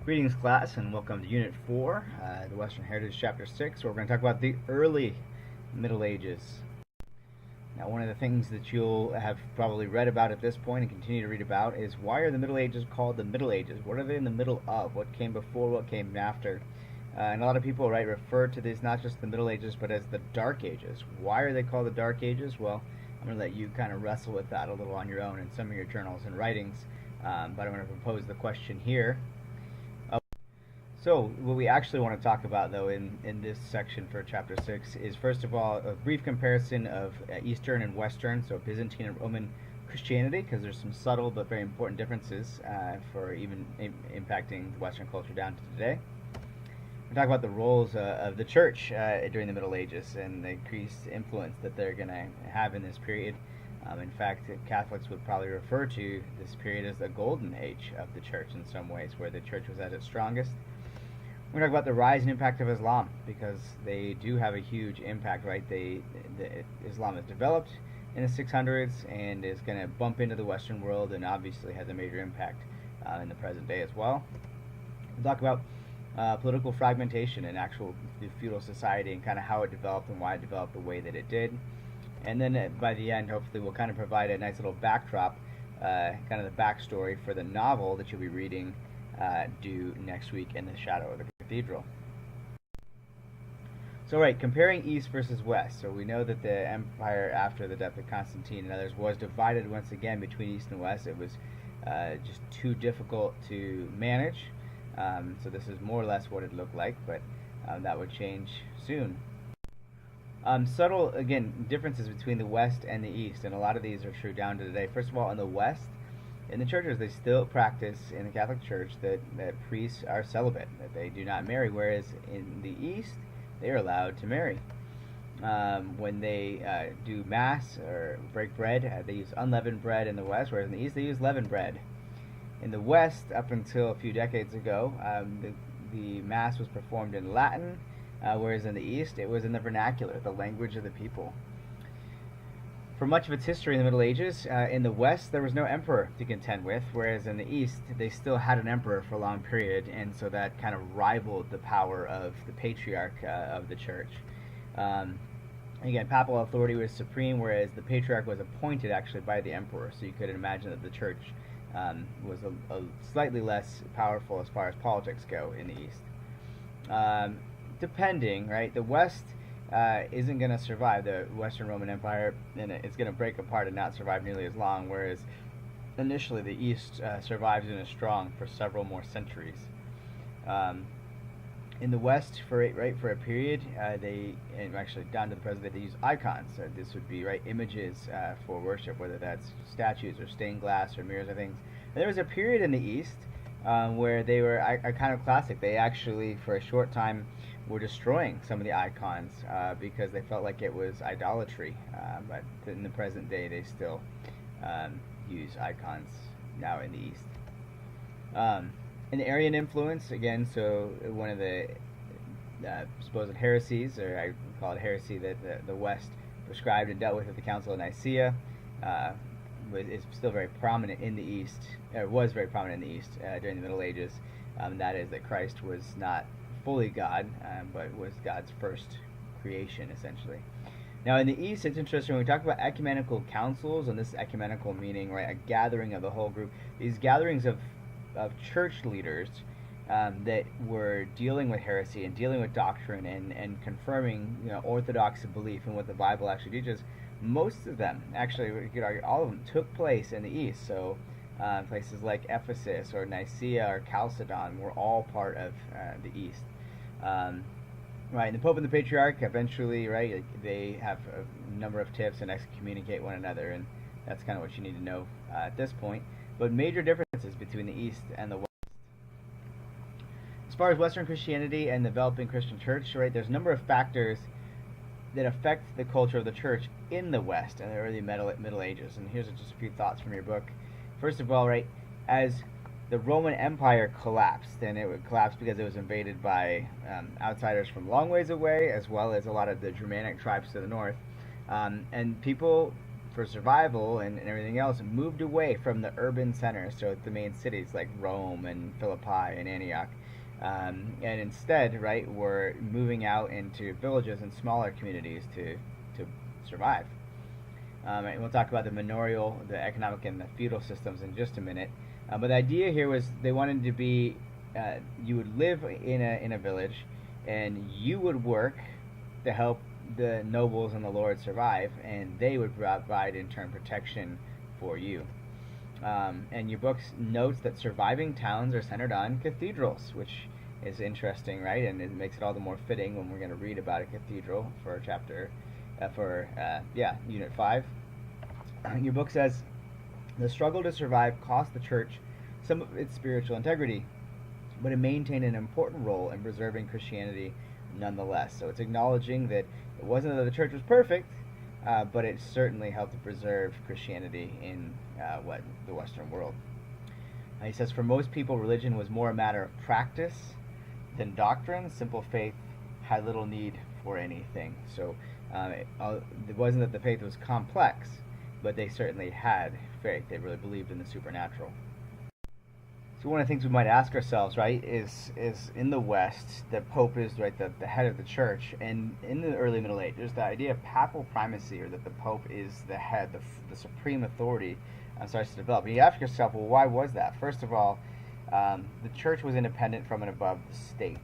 Greetings, class, and welcome to Unit 4, the Western Heritage, Chapter 6, where we're going to talk about the early Middle Ages. Now, one of the things that you'll have probably read about at this point and continue to read about is why are the Middle Ages called the Middle Ages? What are they in the middle of? What came before? What came after? And a lot of people, right, refer to these not just the Middle Ages, but as the Dark Ages. Why are they called the Dark Ages? Well, I'm going to let you kind of wrestle with that a little on your own in some of your journals and writings, but I'm going to propose the question here. So what we actually want to talk about, though, in this section for Chapter 6 is, first of all, a brief comparison of Eastern and Western, so Byzantine and Roman Christianity, because there's some subtle but very important differences for even impacting Western culture down to today. We'll talk about the roles of the church during the Middle Ages and the increased influence that they're going to have in this period. In fact, Catholics would probably refer to this period as the golden age of the church in some ways, where the church was at its strongest. We're going to talk about the rise and impact of Islam, because they do have a huge impact, right? Islam is developed in the 600s and is going to bump into the Western world and obviously has a major impact in the present day as well. We'll talk about political fragmentation and actual feudal society and kind of how it developed and why it developed the way that it did. And then by the end, hopefully, we'll kind of provide a nice little backdrop, kind of the backstory for the novel that you'll be reading due next week, In the Shadow of the Cathedral. So, right, comparing East versus West. So we know that the empire after the death of Constantine and others was divided once again between East and West. It was just too difficult to manage. So this is more or less what it looked like, but that would change soon. Subtle, again, differences between the West and the East, and a lot of these are true down to today. First of all, in the West, in the churches, they still practice in the Catholic Church that priests are celibate, that they do not marry, whereas in the East, they are allowed to marry. When they do Mass or break bread, they use unleavened bread in the West, whereas in the East, they use leavened bread. In the West, up until a few decades ago, the Mass was performed in Latin, whereas in the East, it was in the vernacular, the language of the people. For much of its history in the Middle Ages, in the West, there was no emperor to contend with, whereas in the East, they still had an emperor for a long period, and so that kind of rivaled the power of the patriarch of the church. Again, papal authority was supreme, whereas the patriarch was appointed actually by the emperor, so you could imagine that the church was a slightly less powerful as far as politics go in the East. Depending, right, the West isn't going to survive, the Western Roman Empire, and it's going to break apart and not survive nearly as long, whereas initially the East survives and is strong for several more centuries. In the West, for a period, and actually down to the present day, they use icons. This would be images for worship, whether that's statues or stained glass or mirrors or things. And there was a period in the East where they were iconoclastic. They actually, for a short time, were destroying some of the icons because they felt like it was idolatry. But in the present day, they still use icons now in the East. An Arian influence, again, so one of the supposed heresies, or I call it heresy, that the West prescribed and dealt with at the Council of Nicaea, is still very prominent in the East, or was very prominent in the East during the Middle Ages. That is that Christ was not fully God, but was God's first creation, essentially. Now, in the East, it's interesting when we talk about ecumenical councils, and this ecumenical meaning, right, a gathering of the whole group. These gatherings of church leaders that were dealing with heresy and dealing with doctrine and confirming, orthodox belief in what the Bible actually teaches. Most of them, actually, we could argue all of them, took place in the East. So places like Ephesus or Nicaea or Chalcedon were all part of the East. Right, and the Pope and the Patriarch eventually, right, they have a number of tips and excommunicate one another, and that's kind of what you need to know at this point. But major differences between the East and the West. As far as Western Christianity and the developing Christian church, right, there's a number of factors that affect the culture of the church in the West in the early Middle Ages. And here's just a few thoughts from your book. First of all, right, as the Roman Empire collapsed, and it would collapse because it was invaded by outsiders from long ways away, as well as a lot of the Germanic tribes to the north. And people, for survival and everything else, moved away from the urban centers, so the main cities like Rome and Philippi and Antioch, and instead, right, were moving out into villages and smaller communities to survive. And we'll talk about the manorial, the economic, and the feudal systems in just a minute. But the idea here was they wanted to be, you would live in a village, and you would work to help the nobles and the lords survive, and they would provide in turn protection for you. And your book notes that surviving towns are centered on cathedrals, which is interesting, right? And it makes it all the more fitting when we're going to read about a cathedral for chapter, Unit 5. Your book says, the struggle to survive cost the church some of its spiritual integrity, but it maintained an important role in preserving Christianity nonetheless. So it's acknowledging that it wasn't that the church was perfect, but it certainly helped to preserve Christianity in the Western world. He says, for most people, religion was more a matter of practice than doctrine. Simple faith had little need for anything. So it wasn't that the faith was complex, but they certainly had faith. They really believed in the supernatural. So one of the things we might ask ourselves, right, is in the West, the Pope is, right, the head of the church, and in the early Middle Ages, the idea of papal primacy, or that the Pope is the head, the supreme authority, starts to develop. And you ask yourself, well, why was that? First of all, the church was independent from and above the state.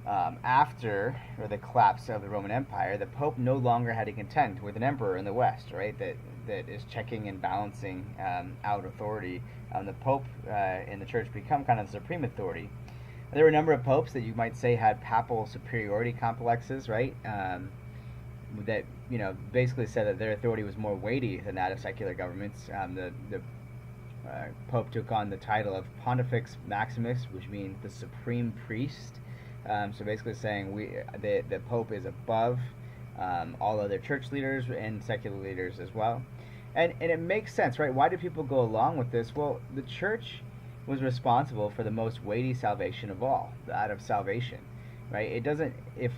After the collapse of the Roman Empire, the Pope no longer had to contend with an emperor in the West, right, that is checking and balancing out authority. The Pope and the church become kind of the supreme authority. There were a number of popes that you might say had papal superiority complexes, right? That basically said that their authority was more weighty than that of secular governments. The Pope took on the title of Pontifex Maximus, which means the supreme priest. So basically saying the Pope is above all other church leaders and secular leaders as well. And it makes sense, right? Why do people go along with this? Well, the church was responsible for the most weighty salvation of all, that of salvation, right? It doesn't, if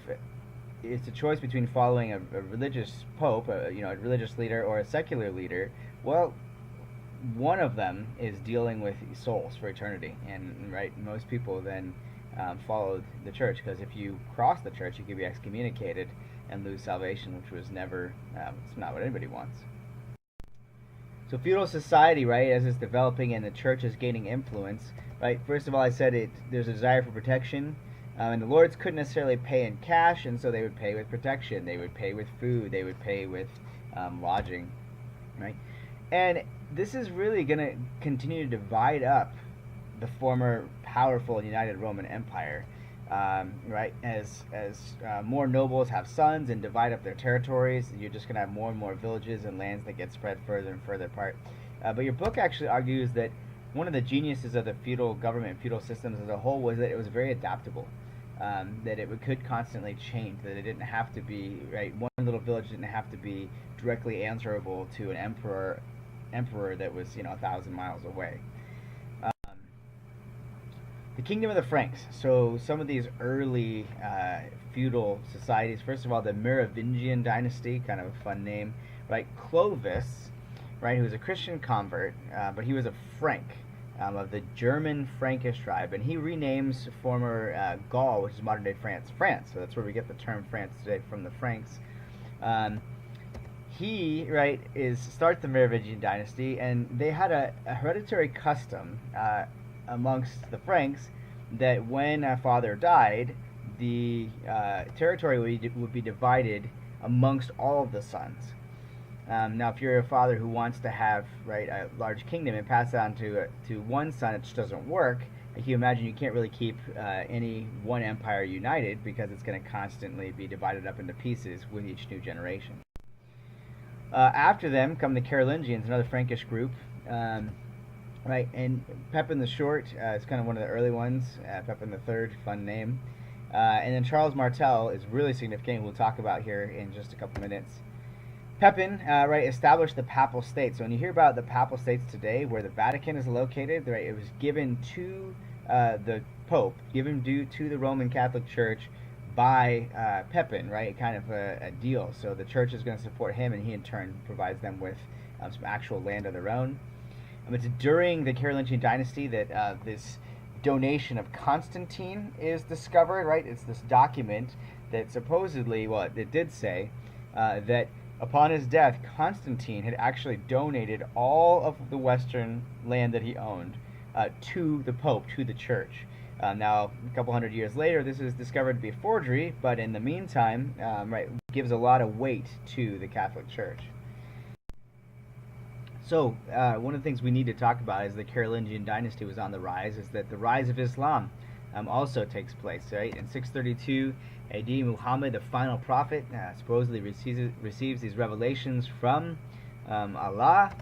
it's a choice between following a religious pope, a religious leader, or a secular leader, well, one of them is dealing with souls for eternity, and right, most people then follow the church, because if you cross the church, you could be excommunicated and lose salvation, which was never, it's not what anybody wants. So feudal society, right, as it's developing and the church is gaining influence, right, first of all, I said there's a desire for protection, and the lords couldn't necessarily pay in cash, and so they would pay with protection, they would pay with food, they would pay with lodging, right? And this is really going to continue to divide up the former powerful and united Roman Empire, right? As more nobles have sons and divide up their territories, you're just going to have more and more villages and lands that get spread further and further apart. But your book actually argues that one of the geniuses of the feudal government, feudal systems as a whole, was that it was very adaptable. That it could constantly change, that it didn't have to be, right, one little village didn't have to be directly answerable to an emperor that was 1,000 miles away. The kingdom of the Franks. So some of these early feudal societies, first of all, the Merovingian dynasty, kind of a fun name, right? Clovis, right, who was a Christian convert, but he was a Frank, of the German Frankish tribe, and he renames former Gaul, which is modern day France, so that's where we get the term France today, from the Franks. He, right, starts the Merovingian dynasty, and they had a hereditary custom amongst the Franks that when a father died, the territory would be divided amongst all of the sons. Now, if you're a father who wants to have, right, a large kingdom and pass it on to one son, it just doesn't work. Like, you imagine you can't really keep any one empire united, because it's going to constantly be divided up into pieces with each new generation. After them come the Carolingians, another Frankish group, right, and Pepin the Short is kind of one of the early ones. Pepin the Third, fun name, and then Charles Martel is really significant. We'll talk about here in just a couple minutes. Pepin, right, established the Papal States. So when you hear about the Papal States today, where the Vatican is located, right, it was given to the Pope, given to the Roman Catholic Church by Pepin, right? Kind of a deal. So the church is going to support him, and he in turn provides them with some actual land of their own. It's during the Carolingian dynasty that this donation of Constantine is discovered, right? It's this document that supposedly, well, it did say that upon his death, Constantine had actually donated all of the western land that he owned to the Pope, to the church. Now, a couple hundred years later, this is discovered to be a forgery, but in the meantime, right, gives a lot of weight to the Catholic Church. So, one of the things we need to talk about as the Carolingian dynasty was on the rise is that the rise of Islam also takes place, right? In 632 AD, Muhammad, the final prophet, supposedly receives these revelations from Allah,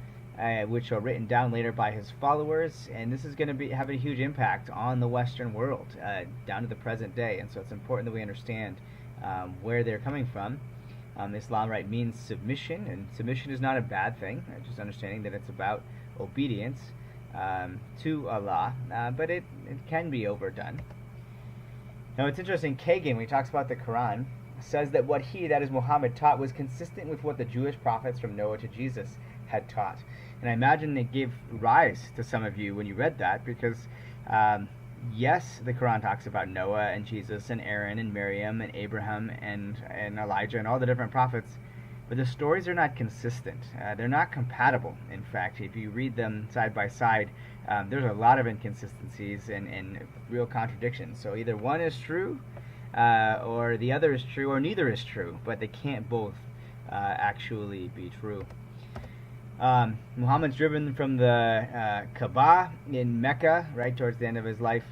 which are written down later by his followers, and this is going to have a huge impact on the Western world down to the present day. And so it's important that we understand where they're coming from. Islam, right, means submission, and submission is not a bad thing. Just understanding that it's about obedience to Allah, but it can be overdone. Now, it's interesting. Kagan, when he talks about the Quran, says that what he, that is Muhammad, taught was consistent with what the Jewish prophets from Noah to Jesus had taught. And I imagine it gave rise to some of you when you read that, because yes, the Quran talks about Noah and Jesus and Aaron and Miriam and Abraham and Elijah and all the different prophets, but the stories are not consistent. They're not compatible. In fact, if you read them side by side, there's a lot of inconsistencies and real contradictions. So either one is true, or the other is true, or neither is true, but they can't both actually be true. Muhammad's driven from the Kaaba in Mecca, right towards the end of his life.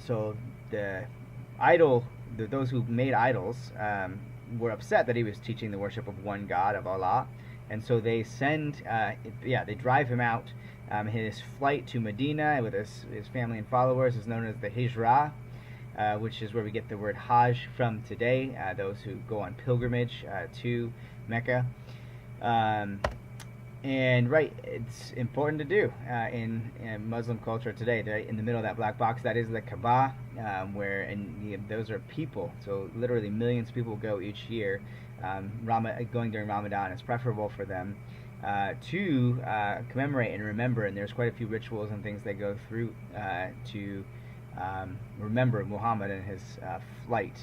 So the those who made idols, were upset that he was teaching the worship of one God, of Allah, and so they they drive him out. His flight to Medina with his family and followers is known as the Hijrah, which is where we get the word Hajj from today. Those who go on pilgrimage to Mecca. And right, it's important to do in Muslim culture today. Right? In the middle of that black box, that is the Kaaba, those are people. So literally millions of people go each year. Going during Ramadan, it's preferable for them to commemorate and remember. And there's quite a few rituals and things they go through to remember Muhammad and his flight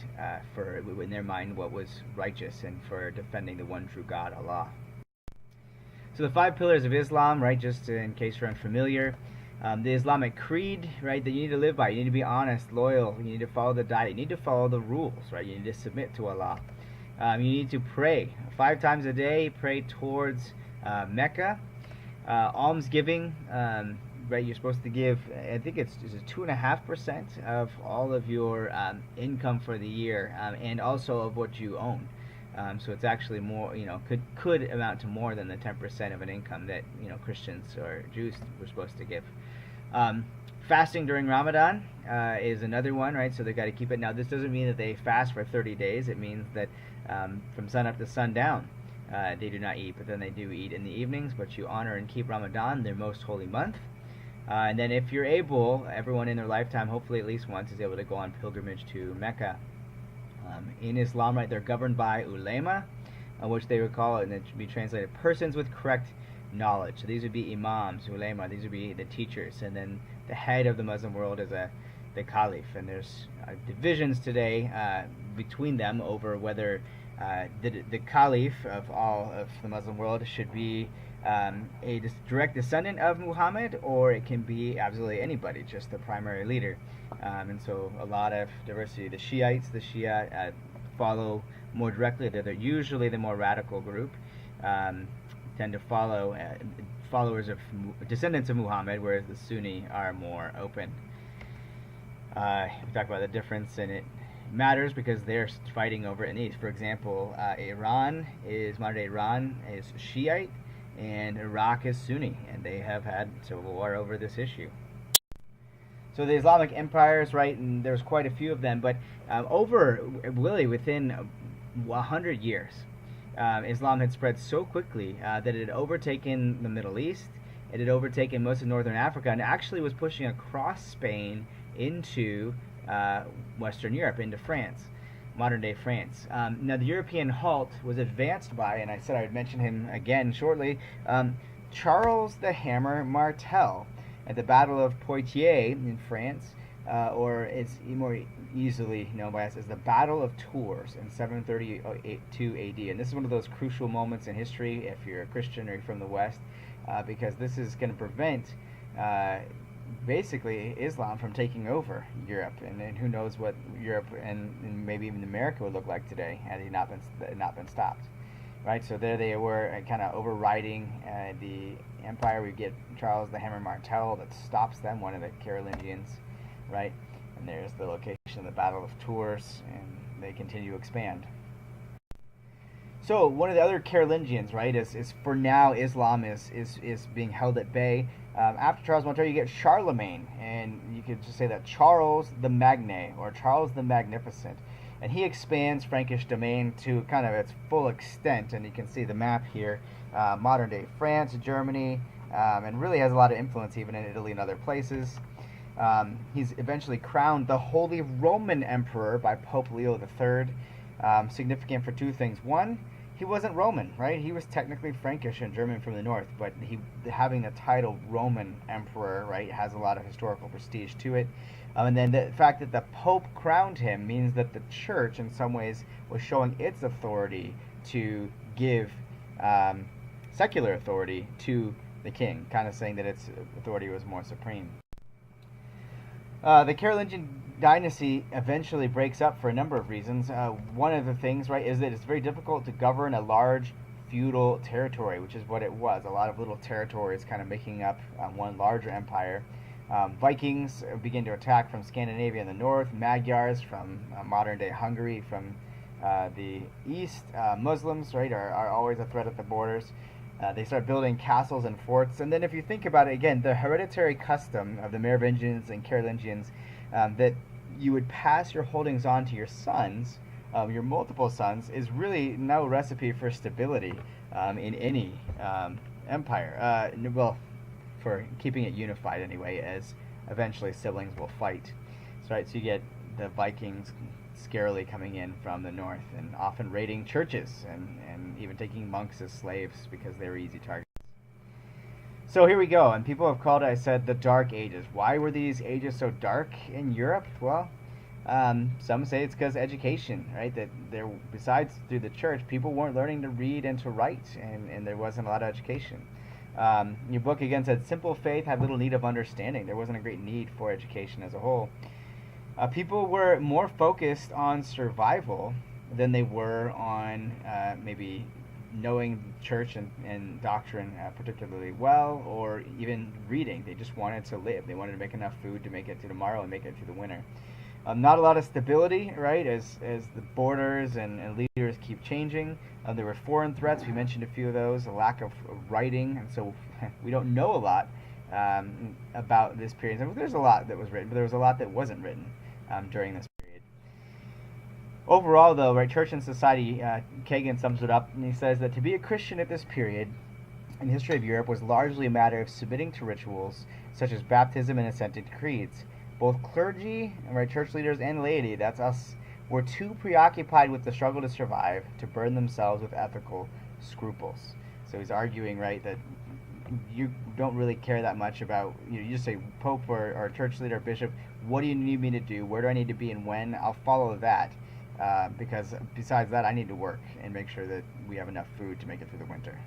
for, in their mind, what was righteous and for defending the one true God, Allah. So the 5 pillars of Islam, right, just in case you're unfamiliar, the Islamic creed, right, that you need to live by. You need to be honest, loyal, you need to follow the diet, you need to follow the rules, right, you need to submit to Allah. You need to pray 5 times a day, pray towards Mecca. Almsgiving, right, you're supposed to give, I think it's 2.5% of all of your income for the year, and also of what you own. So it's actually more, could amount to more than the 10% of an income that, Christians or Jews were supposed to give. Fasting during Ramadan is another one, right? So they've got to keep it. Now, this doesn't mean that they fast for 30 days. It means that from sun up to sundown, they do not eat, but then they do eat in the evenings. But you honor and keep Ramadan, their most holy month. And then if you're able, everyone in their lifetime, hopefully at least once, is able to go on pilgrimage to Mecca. In Islam, right, they're governed by ulema, which they would call, and it should be translated, persons with correct knowledge. So these would be imams, ulema, these would be the teachers, and then the head of the Muslim world is the caliph. And there's divisions today between them over whether the caliph of all of the Muslim world should be a direct descendant of Muhammad, or it can be absolutely anybody, just the primary leader. And so a lot of diversity. The Shiites, the Shia follow more directly. They're usually the more radical group, tend to follow followers of descendants of Muhammad, whereas the Sunni are more open. We talk about the difference, and it matters because they're fighting over it in the East. For example, modern day Iran is Shiite, and Iraq is Sunni, and they have had civil war over this issue. So the Islamic empires, right, and there's quite a few of them, but within 100 years, Islam had spread so quickly that it had overtaken the Middle East, it had overtaken most of northern Africa, and actually was pushing across Spain into Western Europe into France, modern day France. Now, the European halt was advanced by, and I said I would mention him again shortly, Charles the Hammer Martel at the Battle of Poitiers in France, or it's more easily known by us as the Battle of Tours in 732 AD. And this is one of those crucial moments in history if you're a Christian or you're from the West, because this is going to prevent basically Islam from taking over Europe, and who knows what Europe and maybe even America would look like today had it not been stopped. Right, so there they were, kind of overriding the empire. We get Charles the Hammer Martel that stops them, one of the Carolingians, right? And there's the location of the Battle of Tours, and they continue to expand. So one of the other Carolingians, right, is for now Islam is being held at bay. After Charles Martel, you get Charlemagne, and you could just say that Charles the Magne or Charles the Magnificent. And he expands Frankish domain to kind of its full extent, and you can see the map here, modern-day France, Germany, and really has a lot of influence even in Italy and other places. He's eventually crowned the Holy Roman Emperor by Pope Leo III, significant for two things. One, he wasn't Roman, right? He was technically Frankish and German from the north, but having the title Roman Emperor, right, has a lot of historical prestige to it. And then the fact that the Pope crowned him means that the Church, in some ways, was showing its authority to give secular authority to the king, kind of saying that its authority was more supreme. The Carolingian dynasty eventually breaks up for a number of reasons. One of the things, right, is that it's very difficult to govern a large feudal territory, which is what it was. A lot of little territories kind of making up one larger empire. Vikings begin to attack from Scandinavia in the north, Magyars from modern-day Hungary from the east. Muslims, right, are always a threat at the borders. They start building castles and forts. And then if you think about it, again, the hereditary custom of the Merovingians and Carolingians that you would pass your holdings on to your sons, your multiple sons, is really no recipe for stability in any empire. Well, for keeping it unified anyway, as eventually siblings will fight. So you get the Vikings scarily coming in from the north and often raiding churches and even taking monks as slaves because they were easy targets. So here we go, and people have called it, I said, the Dark Ages. Why were these ages so dark in Europe? Well, some say it's because education, right? That there, besides through the church, people weren't learning to read and to write, and there wasn't a lot of education. Your book again said simple faith had little need of understanding. There wasn't a great need for education as a whole. People were more focused on survival than they were on maybe knowing church and doctrine particularly well, or even reading. They just wanted to live. They wanted to make enough food to make it to tomorrow and make it through the winter. Not a lot of stability, right, as the borders and leaders keep changing. There were foreign threats. We mentioned a few of those, a lack of writing, and so we don't know a lot about this period. And there's a lot that was written, but there was a lot that wasn't written during this period. Overall, though, right, church and society, Kagan sums it up, and he says that to be a Christian at this period in the history of Europe was largely a matter of submitting to rituals such as baptism and assent to creeds. Both clergy, right, church leaders, and laity, that's us, were too preoccupied with the struggle to survive to burden themselves with ethical scruples. So he's arguing, right, that you don't really care that much about, you just say, Pope or church leader or bishop, what do you need me to do? Where do I need to be and when? I'll follow that, because besides that, I need to work and make sure that we have enough food to make it through the winter.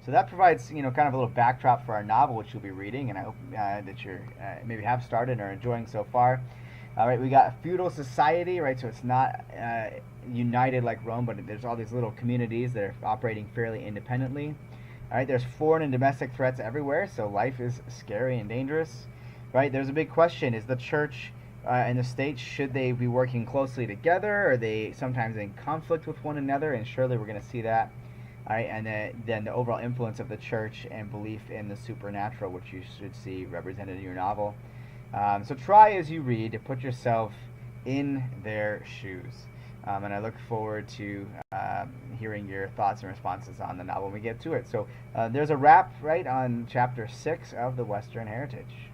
So that provides, kind of a little backdrop for our novel, which you'll be reading, and I hope that you're maybe have started or enjoying so far. All right, we got a feudal society, right? So it's not united like Rome, but there's all these little communities that are operating fairly independently. All right, there's foreign and domestic threats everywhere, so life is scary and dangerous. Right, there's a big question: is the church and the state, should they be working closely together? Are they sometimes in conflict with one another? And surely we're going to see that. All right, and then the overall influence of the church and belief in the supernatural, which you should see represented in your novel. So try as you read to put yourself in their shoes. And I look forward to hearing your thoughts and responses on the novel when we get to it. So there's a wrap, right, on Chapter 6 of The Western Heritage.